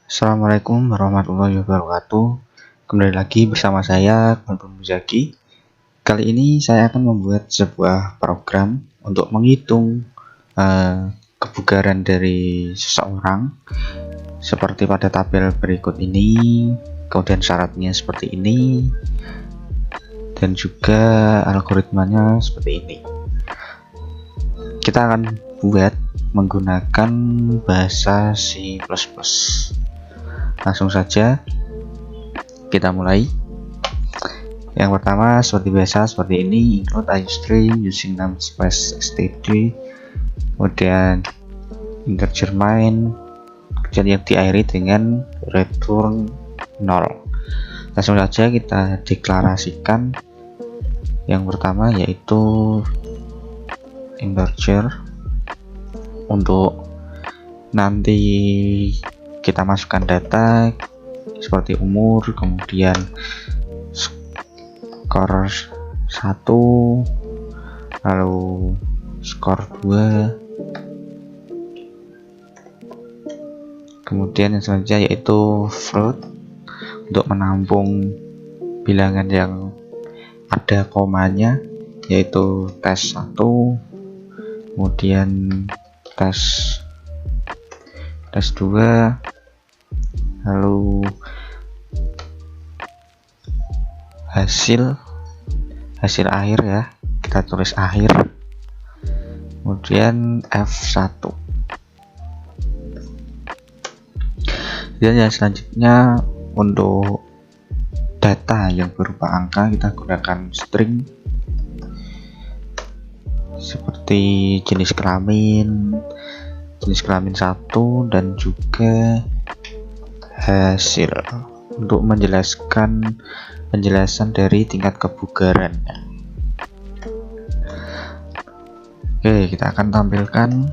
Assalamualaikum warahmatullahi wabarakatuh. Kembali lagi bersama saya, Guntur Muzaki. Kali ini saya akan membuat sebuah program untuk menghitung kebugaran dari seseorang seperti pada tabel berikut ini. Kemudian syaratnya seperti ini, dan juga algoritmanya seperti ini. Kita akan buat menggunakan bahasa C++. Langsung saja kita mulai. Yang pertama seperti biasa seperti ini, include iostream using namespace std, kemudian integer main, kemudian yang diakhiri dengan return 0. Langsung saja kita deklarasikan. Yang pertama yaitu integer. Untuk nanti kita masukkan data seperti umur, kemudian skor 1, lalu skor 2, kemudian yang selanjutnya yaitu float untuk menampung bilangan yang ada komanya, yaitu tes 1, kemudian tes 2, lalu hasil akhir ya, kita tulis akhir, kemudian F1. Dan yang selanjutnya untuk data yang berupa angka kita gunakan string seperti jenis kelamin 1 dan juga hasil untuk menjelaskan penjelasan dari tingkat kebugarannya. Oke, kita akan tampilkan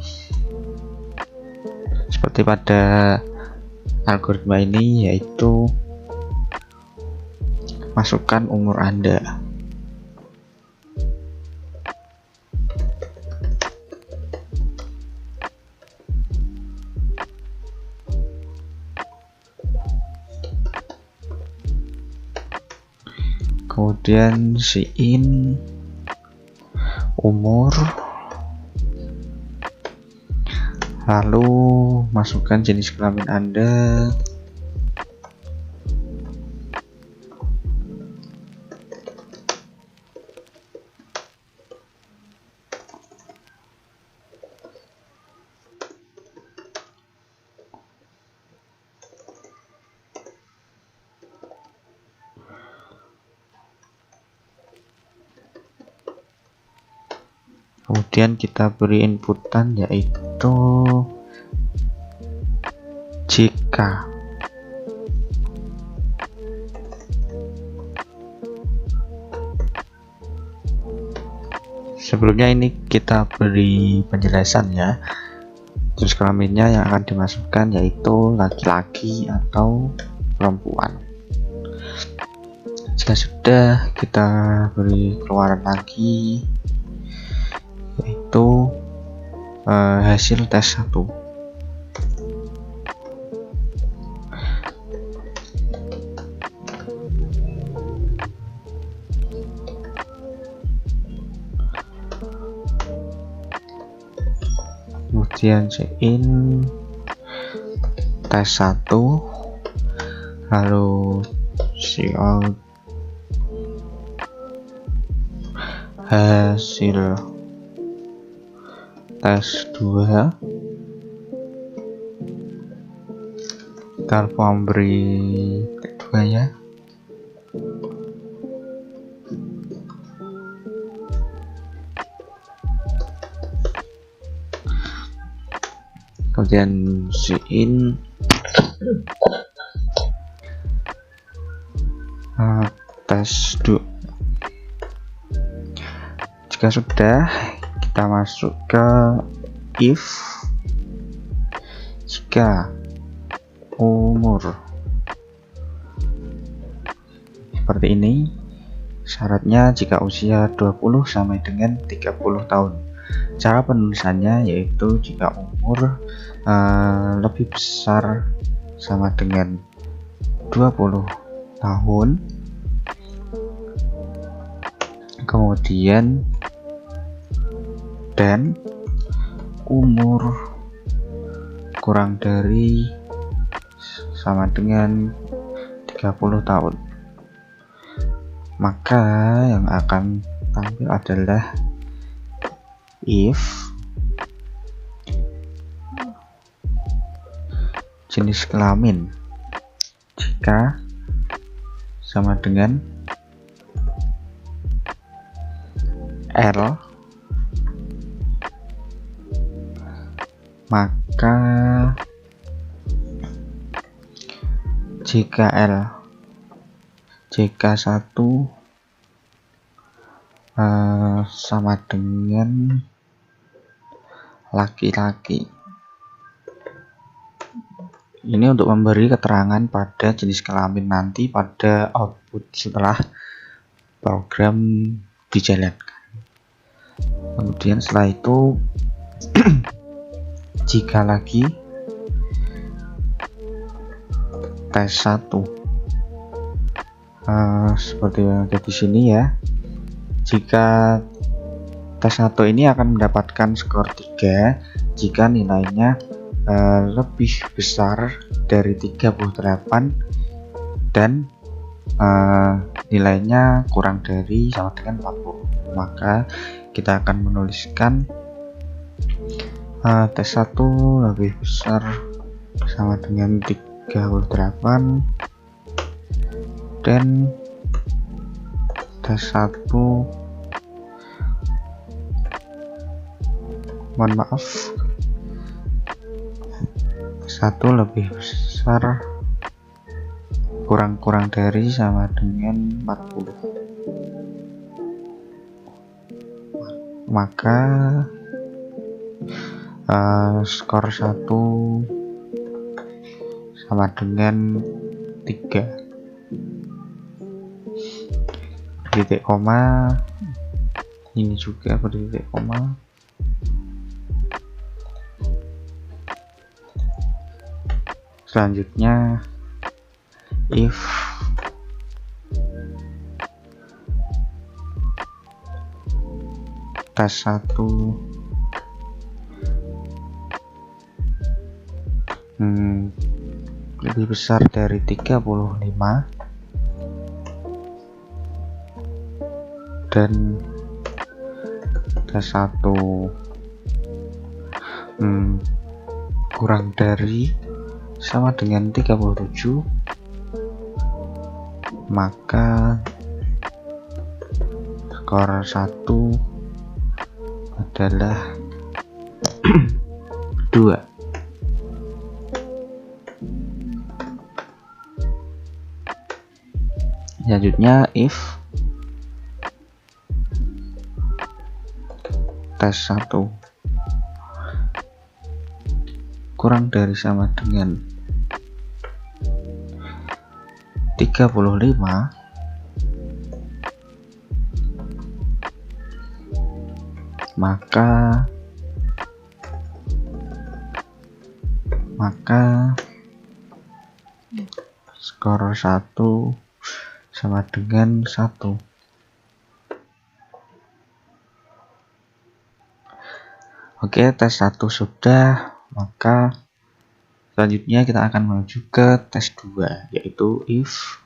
seperti pada algoritma ini, yaitu masukkan umur Anda. Kemudian in umur, lalu masukkan jenis kelamin Anda, kemudian kita beri inputan yaitu jika sebelumnya ini kita beri penjelasan ya, jenis kelaminnya yang akan dimasukkan yaitu laki-laki atau perempuan. Jika sudah, kita beri keluaran lagi yaitu hasil tes 1. Kemudian in tes 1, lalu out hasil tes 2. Kita memberi kedua ya, kemudian in tes 2. Jika sudah, kita masuk ke if jika umur seperti ini, syaratnya jika usia 20 sampai dengan 30 tahun. Cara penulisannya yaitu jika umur lebih besar sama dengan 20 tahun, kemudian dan umur kurang dari sama dengan 30 tahun. Maka yang akan tampil adalah if jenis kelamin jika sama dengan L, maka jika JK1 sama dengan laki-laki. Ini untuk memberi keterangan pada jenis kelamin nanti pada output setelah program dijalankan. Kemudian setelah itu jika lagi tes 1 seperti yang ada di sini ya, jika tes 1 ini akan mendapatkan skor 3 jika nilainya lebih besar dari 38 dan nilainya kurang dari sama dengan 40. Maka kita akan menuliskan tes 1 lebih besar sama dengan 38 dan tes 1 lebih besar kurang dari sama dengan 40. Maka skor 1 sama dengan 3. Titik koma ini juga titik koma. Selanjutnya if tes 1 lebih besar dari 35 dan tes 1 kurang dari sama dengan 37, maka skor 1 adalah 2. Selanjutnya if tes 1 kurang dari sama dengan 35, maka skor 1 sama dengan 1. Oke, tes 1 sudah, maka selanjutnya kita akan menuju ke tes 2, yaitu if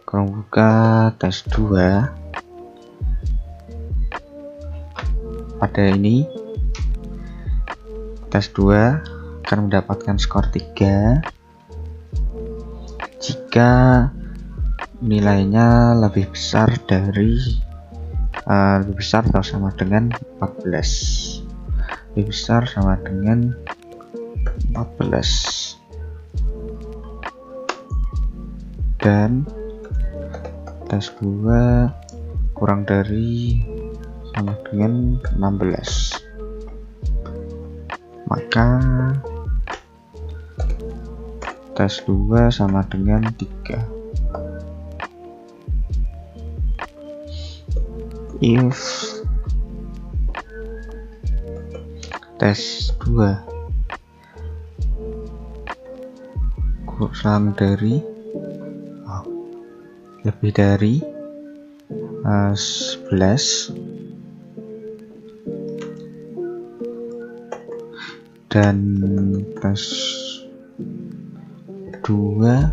kurang buka tes 2 pada ini. Tes 2 akan mendapatkan skor 3 jika nilainya lebih besar atau sama dengan 14. Lebih besar sama dengan 14 dan tes 2 kurang dari sama dengan 16, maka tes 2 sama dengan 3. If tes 2 kurang dari lebih dari 11 dan tes 2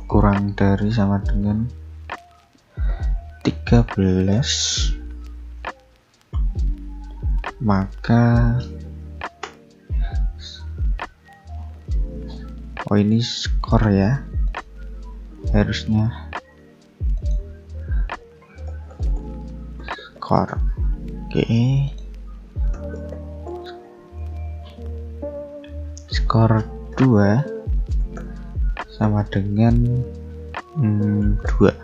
kurang dari sama dengan 13, maka ini skor ya, harusnya skor. Oke, skor 2 sama dengan 2.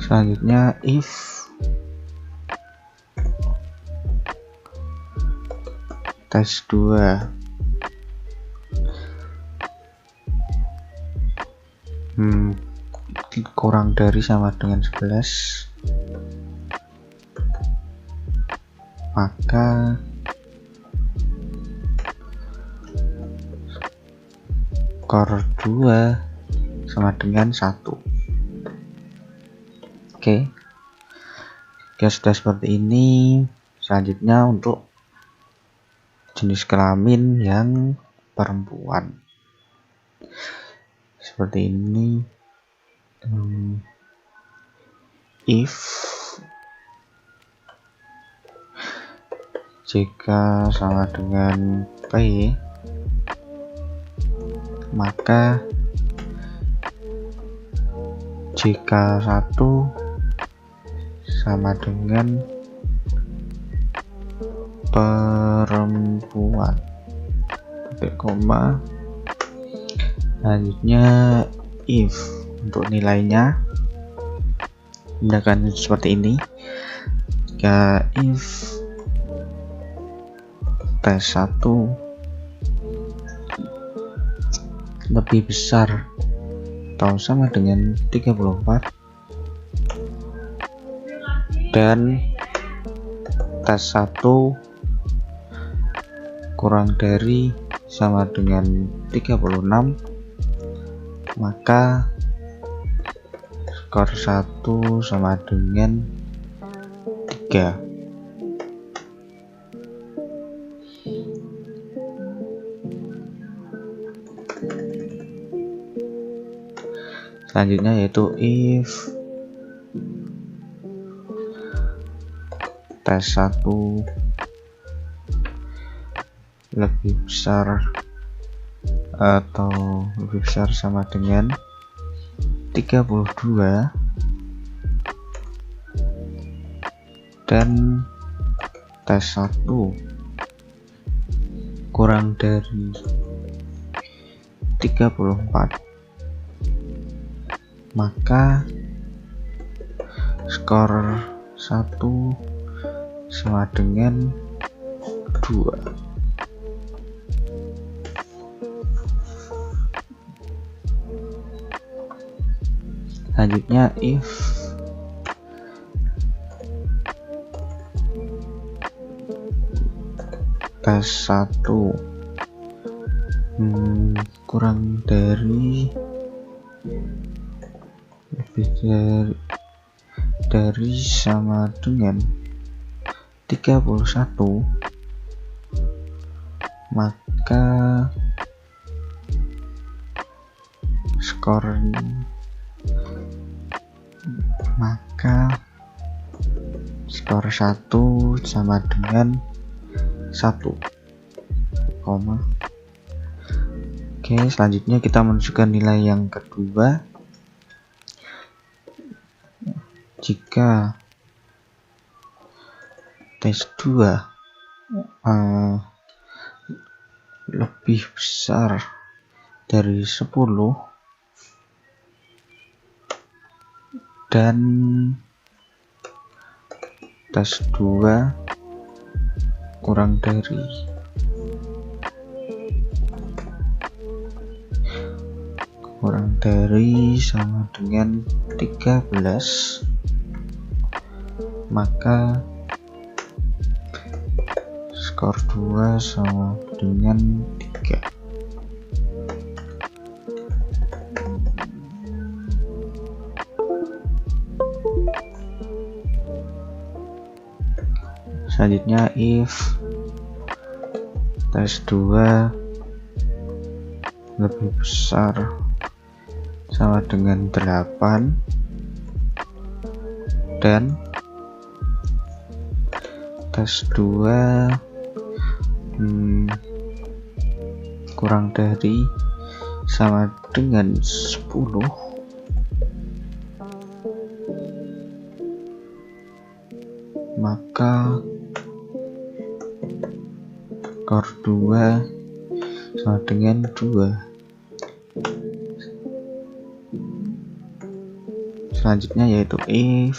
Selanjutnya if tes 2 kurang dari sama dengan 11, maka skor 2 sama dengan 1. Oke, jika sudah seperti ini, selanjutnya untuk jenis kelamin yang perempuan seperti ini. If jika sama dengan P, maka jika 1 sama dengan perempuan, pakai koma. Selanjutnya if untuk nilainya tindakan seperti ini. Jika if tes 1 lebih besar atau sama dengan 34 dan tes 1 kurang dari sama dengan 36, maka skor 1 sama dengan 3. Selanjutnya yaitu if tes 1 lebih besar atau lebih besar sama dengan 32 dan tes 1 kurang dari 34, maka skor 1 sama dengan 2. Selanjutnya if tes 1 kurang dari lebih dari sama dengan 31, maka skor 1 sama dengan 1, koma. Oke, selanjutnya kita menunjukkan nilai yang kedua. Jika tes 2 lebih besar dari 10 dan tes 2 kurang dari sama dengan 13, maka skor 2 sama dengan 3. Selanjutnya if tes 2 lebih besar sama dengan 8 dan tes 2 kurang dari sama dengan 10, maka skor 2 sama dengan 2. Selanjutnya yaitu if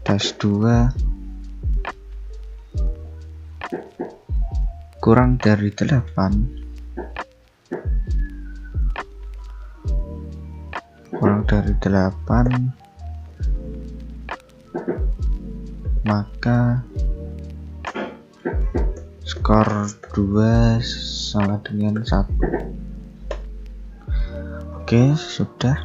tes 2 kurang dari 8 maka skor 2 sama dengan 1. Oke, sudah.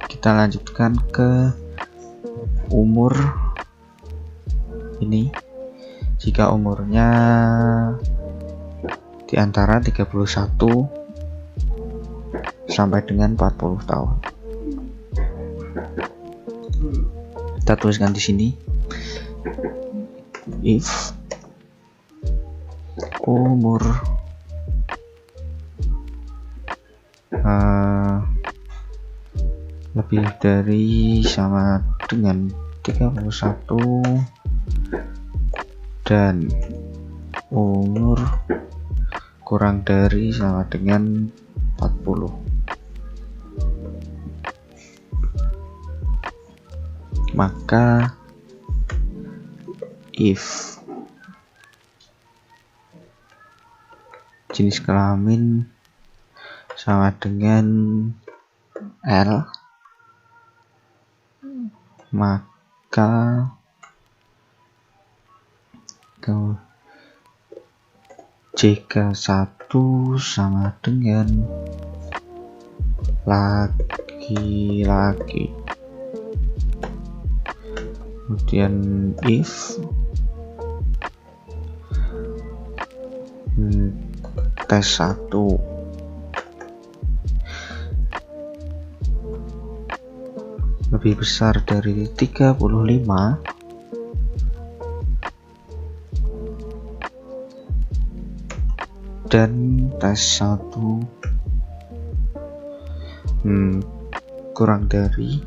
Kita lanjutkan ke umur ini. Jika umurnya di antara 31 sampai dengan 40 tahun. Kita tuliskan di sini. If umur lebih dari sama dengan 31 dan umur kurang dari sama dengan 40, maka if jenis kelamin sama dengan L, maka jika 1 sama dengan laki-laki. Kemudian if tes 1 lebih besar dari 35 dan tes 1 kurang dari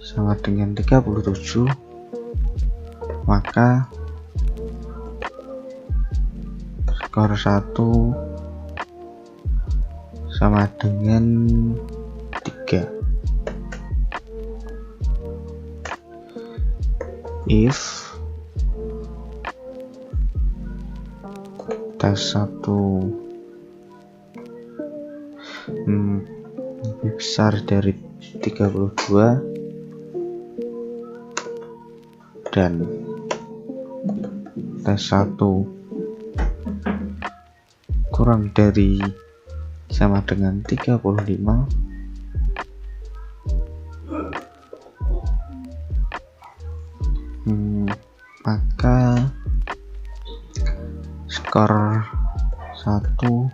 sama dengan 37, maka skor 1 sama dengan 3. If tes 1 lebih besar dari 32 dan tes 1 kurang dari sama dengan 35, maka skor 1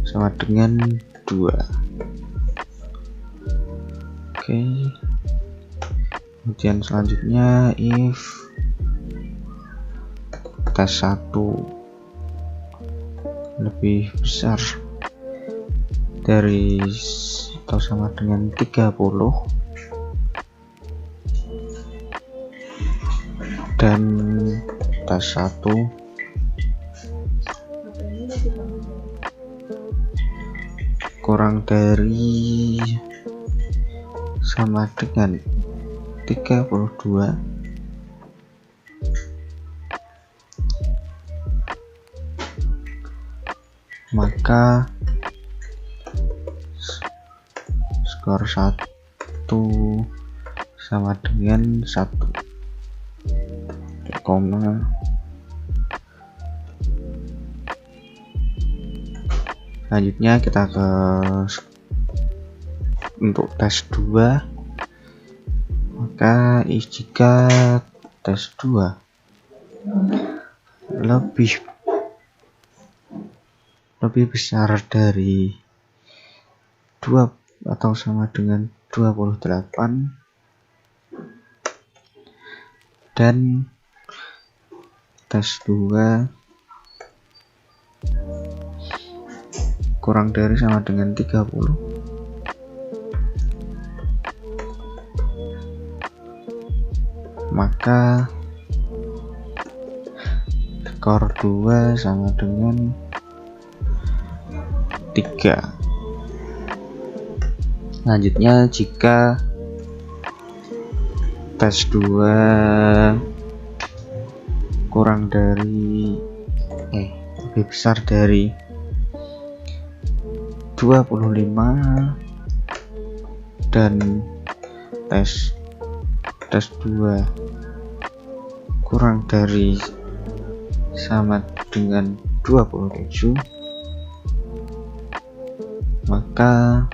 sama dengan 2. Oke. Kemudian selanjutnya if tes 1 lebih besar dari atau sama dengan 30 dan tes 1 kurang dari sama dengan 32, maka skor 1 sama dengan 1, koma. Selanjutnya kita ke untuk tes 2, maka jika tes 2 lebih besar dari 2 atau sama dengan 28 dan tes 2 kurang dari sama dengan 30, maka skor 2 sama dengan 3. Selanjutnya jika tes 2 kurang dari lebih besar dari 25 dan tes 2 kurang dari sama dengan 27, maka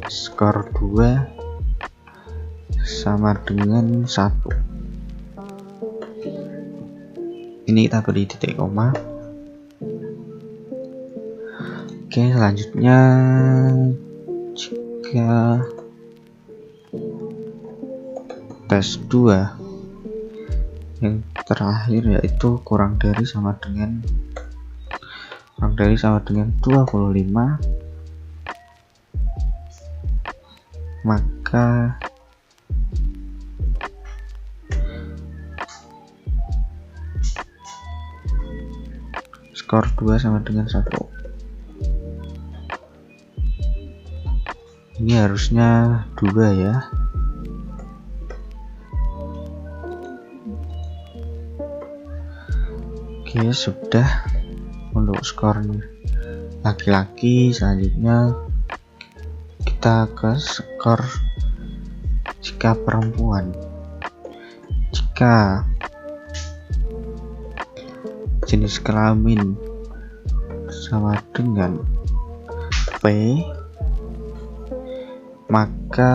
skor 2 sama dengan 1. Ini kita beri titik koma. Oke, selanjutnya jika tes 2 yang terakhir yaitu kurang dari sama dengan 25, maka skor 2 sama dengan 1. Ini harusnya 2 ya. Oke, sudah untuk skor laki-laki. Selanjutnya kita ke skor jika perempuan. Jika jenis kelamin sama dengan P, maka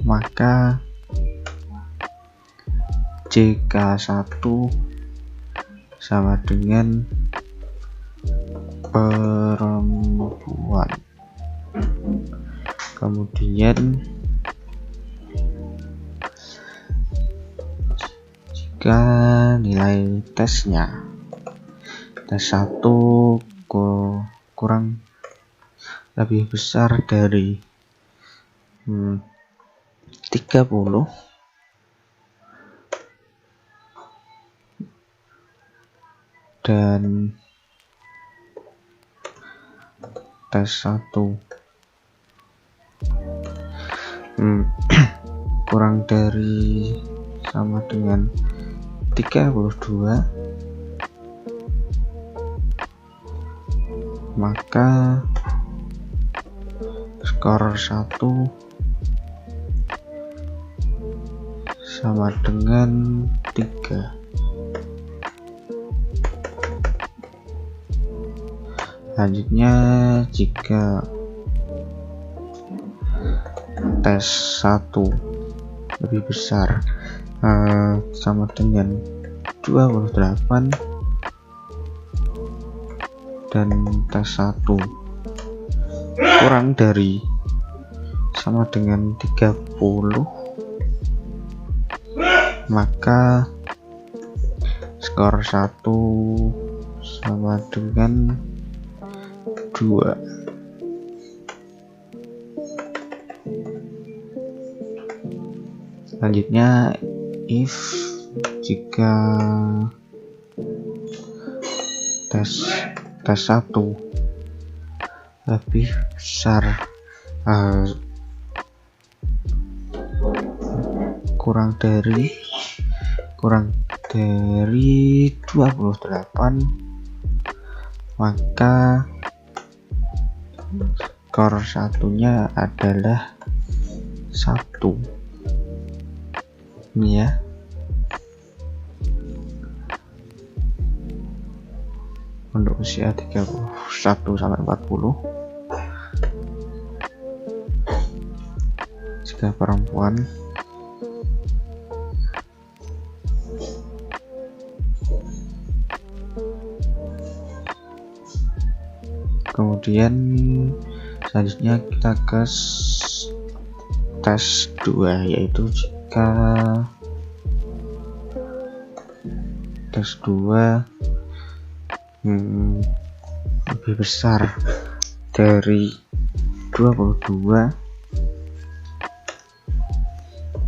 maka JK1 sama dengan perempuan. Kemudian jika nilai tesnya tes 1 kurang lebih besar dari 30 dan tes 1 kurang dari sama dengan 32, maka skor 1 sama dengan 3. Selanjutnya jika tes 1 lebih besar sama dengan 28 dan tes 1 kurang dari sama dengan 30, maka skor 1 sama dengan 2. Selanjutnya if jika tes 1 lebih besar kurang dari 28, maka skor satunya adalah 1. Ini ya. Untuk usia 31 sampai 40. Jika perempuan kemudian selanjutnya kita ke tes 2, yaitu jika tes 2 lebih besar dari 22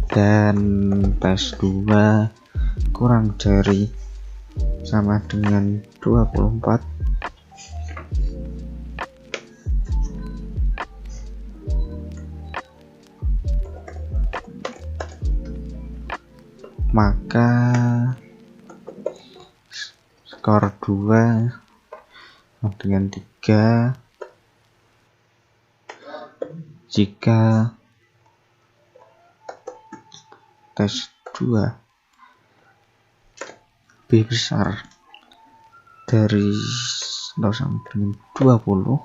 dan tes 2 kurang dari sama dengan 24, maka skor 2 dengan 3 jika tes 2 lebih besar dari atau sama dengan 20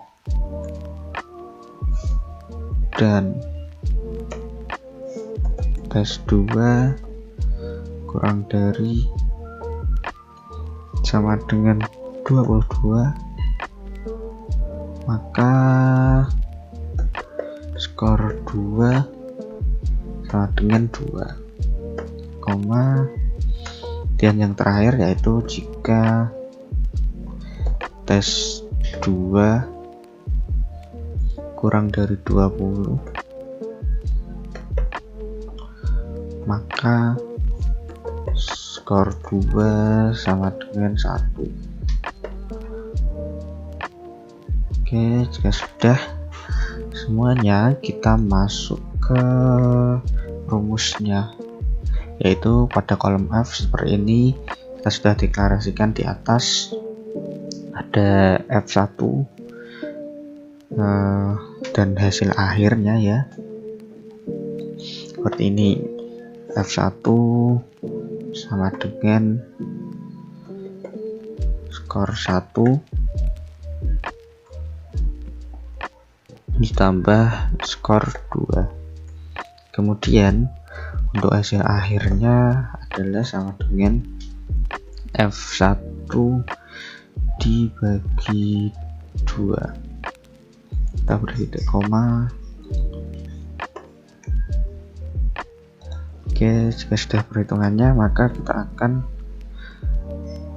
dan tes 2 kurang dari sama dengan 22, maka skor 2 sama dengan 2, dan yang terakhir yaitu jika tes 2 kurang dari 20, maka skor 2 sama dengan 1. Oke, jika sudah semuanya, kita masuk ke rumusnya, yaitu pada kolom F seperti ini. Kita sudah deklarasikan di atas ada F1 dan hasil akhirnya ya seperti ini. F1 sama dengan skor 1 ditambah skor 2. Kemudian untuk hasil akhirnya adalah sama dengan F1 dibagi 2. Kita beri titik koma. Oke, jika sudah perhitungannya, maka kita akan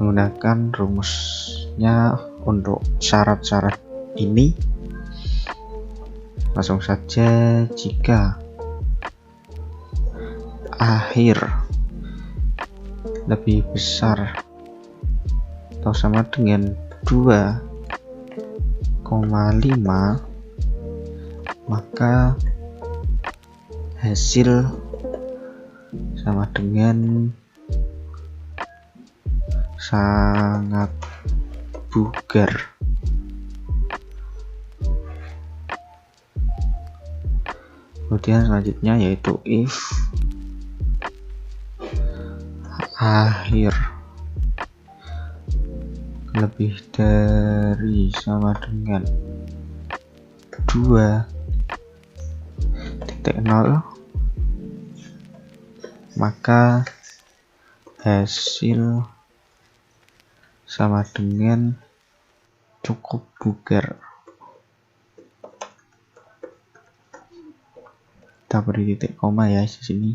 menggunakan rumusnya untuk syarat-syarat ini. Langsung saja, jika akhir lebih besar atau sama dengan 2,5, maka hasil sama dengan sangat bugar. Kemudian selanjutnya yaitu if akhir lebih dari sama dengan 2.0, maka hasil sama dengan cukup bugar. Kita beri titik koma ya di sini.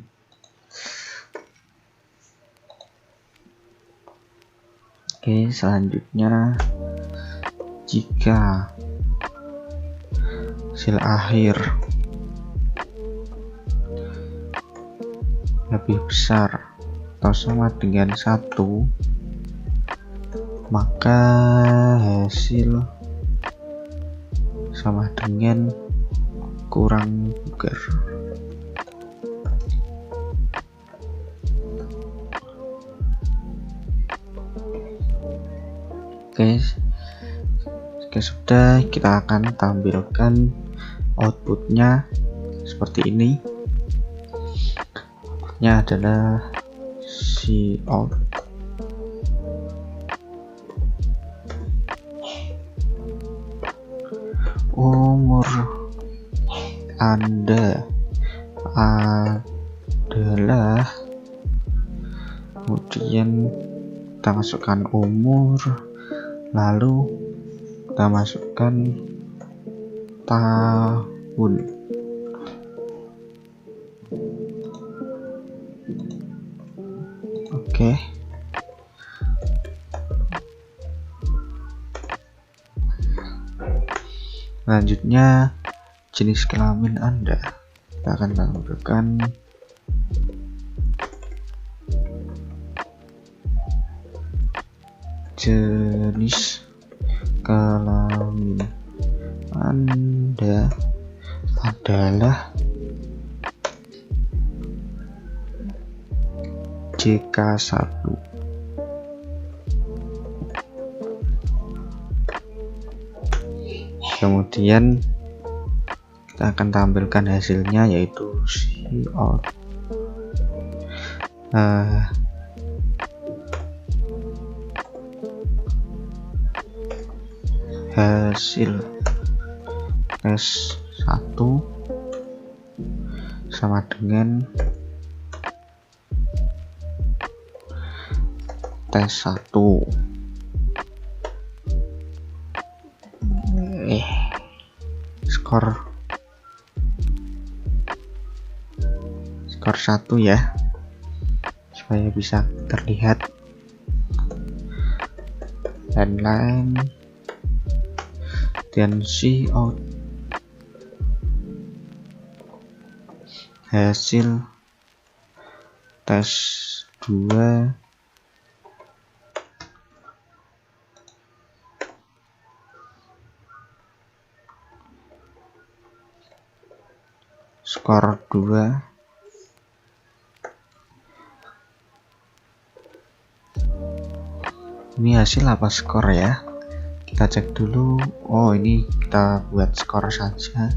Oke, selanjutnya jika hasil akhir lebih besar atau sama dengan 1, maka hasil sama dengan kurang bugar. Oke, sudah, kita akan tampilkan outputnya seperti ini. Outputnya adalah cout umur Anda adalah, kemudian kita masukkan umur, lalu kita masukkan tahun. Oke. Selanjutnya jenis kelamin Anda. Kita akan tampilkan jenis kelamin Anda adalah JK1. Kemudian kita akan tampilkan hasilnya, yaitu cout hasil tes 1 sama dengan tes 1. skor 1 ya, supaya bisa terlihat. Headline dan cout hasil tes 2 skor 2. Ini hasil apa skor ya? Kita cek dulu. Oh, ini kita buat skor saja.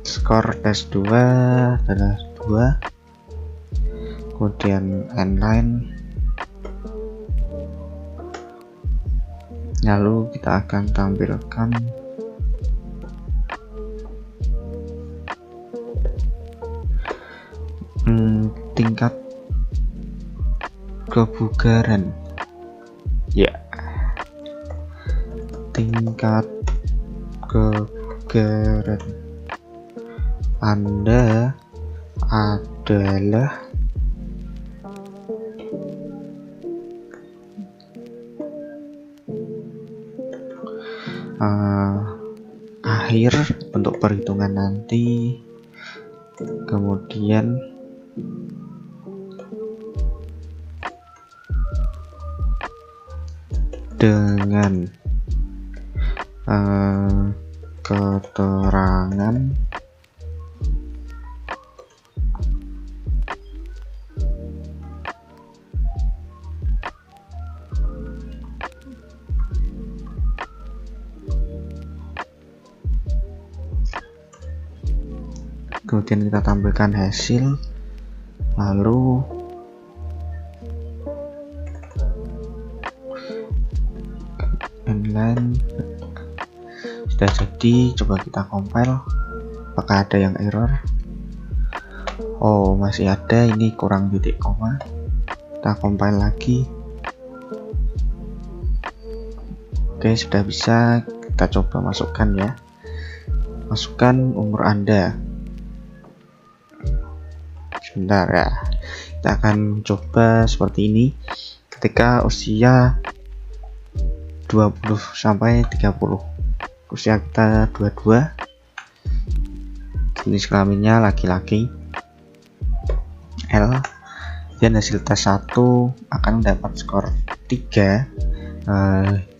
Skor tes 2 adalah 2. Kemudian endline, lalu kita akan tampilkan tingkat kebugaran ya, tingkat kebugaran Anda adalah akhir untuk perhitungan nanti. Kemudian dengan keterangan kemudian kita tampilkan hasil, lalu inline sudah jadi. Coba kita compile, apakah ada yang error? Oh, masih ada, ini kurang titik koma. Kita compile lagi. Oke, sudah bisa. Kita coba masukkan ya, masukkan umur Anda. Sebentar ya, kita akan coba seperti ini. Ketika usia 20 sampai 30, usia kita 22, jenis kelaminnya laki-laki, L, dan hasil tes 1 akan mendapat skor 3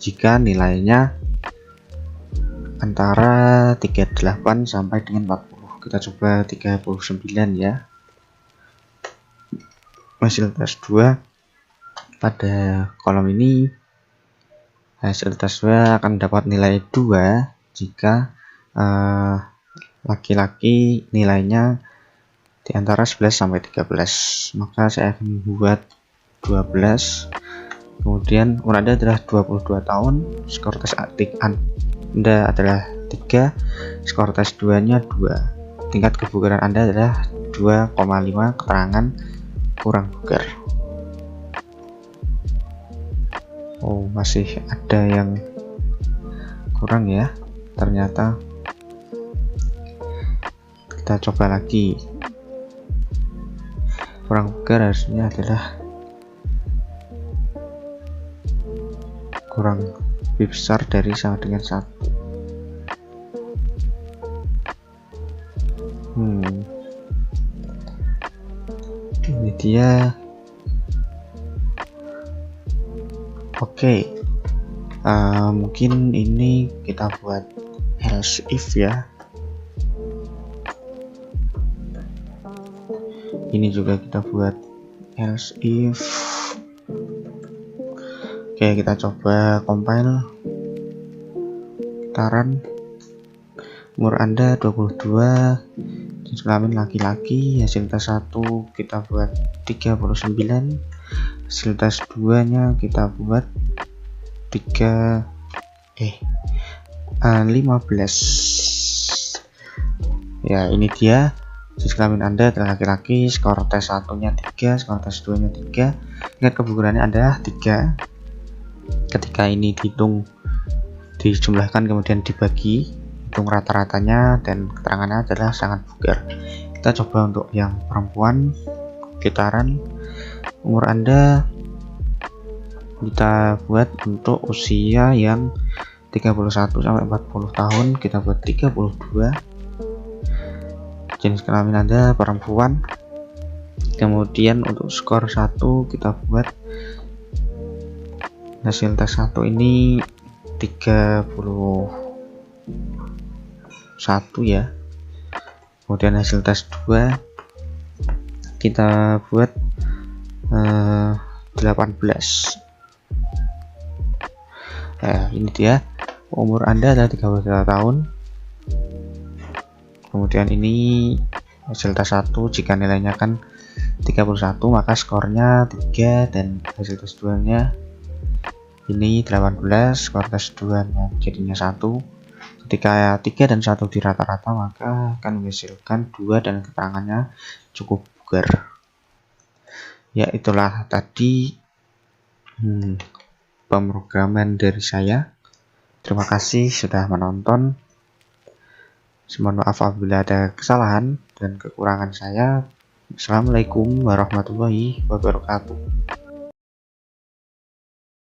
jika nilainya antara 38 sampai dengan 40. Kita coba 39 ya. Hasil tes 2 pada kolom ini, hasil tes 2 akan dapat nilai 2 jika laki-laki nilainya di antara 11 sampai 13. Maka saya akan membuat 12. Kemudian umur Anda adalah 22 tahun, skor tes Anda adalah 3, skor tes 2-nya 2. Tingkat kebugaran Anda adalah 2,5, keterangan kurang bugar. Oh, masih ada yang kurang ya ternyata. Kita coba lagi. Kurang bugar harusnya adalah kurang lebih besar dari sama dengan 1. Ini dia. Oke. Mungkin ini kita buat else if ya. Ini juga kita buat else if. Oke, kita coba compile. Kita run. Umur Anda 22, jenis kelamin laki-laki, hasil tes 1 kita buat 39, hasil tes 2 nya kita buat 15. Ya, ini dia. Jenis kelamin Anda adalah laki-laki, skor tes 1-nya 3, skor tes 2-nya 3. Tingkat kebugarannya adalah 3. Ketika ini dihitung, dijumlahkan kemudian dibagi, hitung rata-ratanya dan keterangannya adalah sangat bugar. Kita coba untuk yang perempuan. Kita run. Umur Anda kita buat untuk usia yang 31 sampai 40 tahun, kita buat 32. Jenis kelamin Anda perempuan. Kemudian untuk skor 1 kita buat hasil tes 1 ini 31 ya. Kemudian hasil tes 2 kita buat 18. Ini dia. Umur Anda adalah 33 tahun. Kemudian ini hasil tes 1, jika nilainya kan 31 maka skornya 3 dan hasil tes 2 nya ini 18, skor tes 2 nya jadinya 1. Ketika 3 dan 1 di rata-rata maka akan menghasilkan 2 dan keterangannya cukup bugar. Ya, itulah tadi pemrograman dari saya. Terima kasih sudah menonton. Mohon maaf apabila ada kesalahan dan kekurangan saya. Assalamualaikum warahmatullahi wabarakatuh.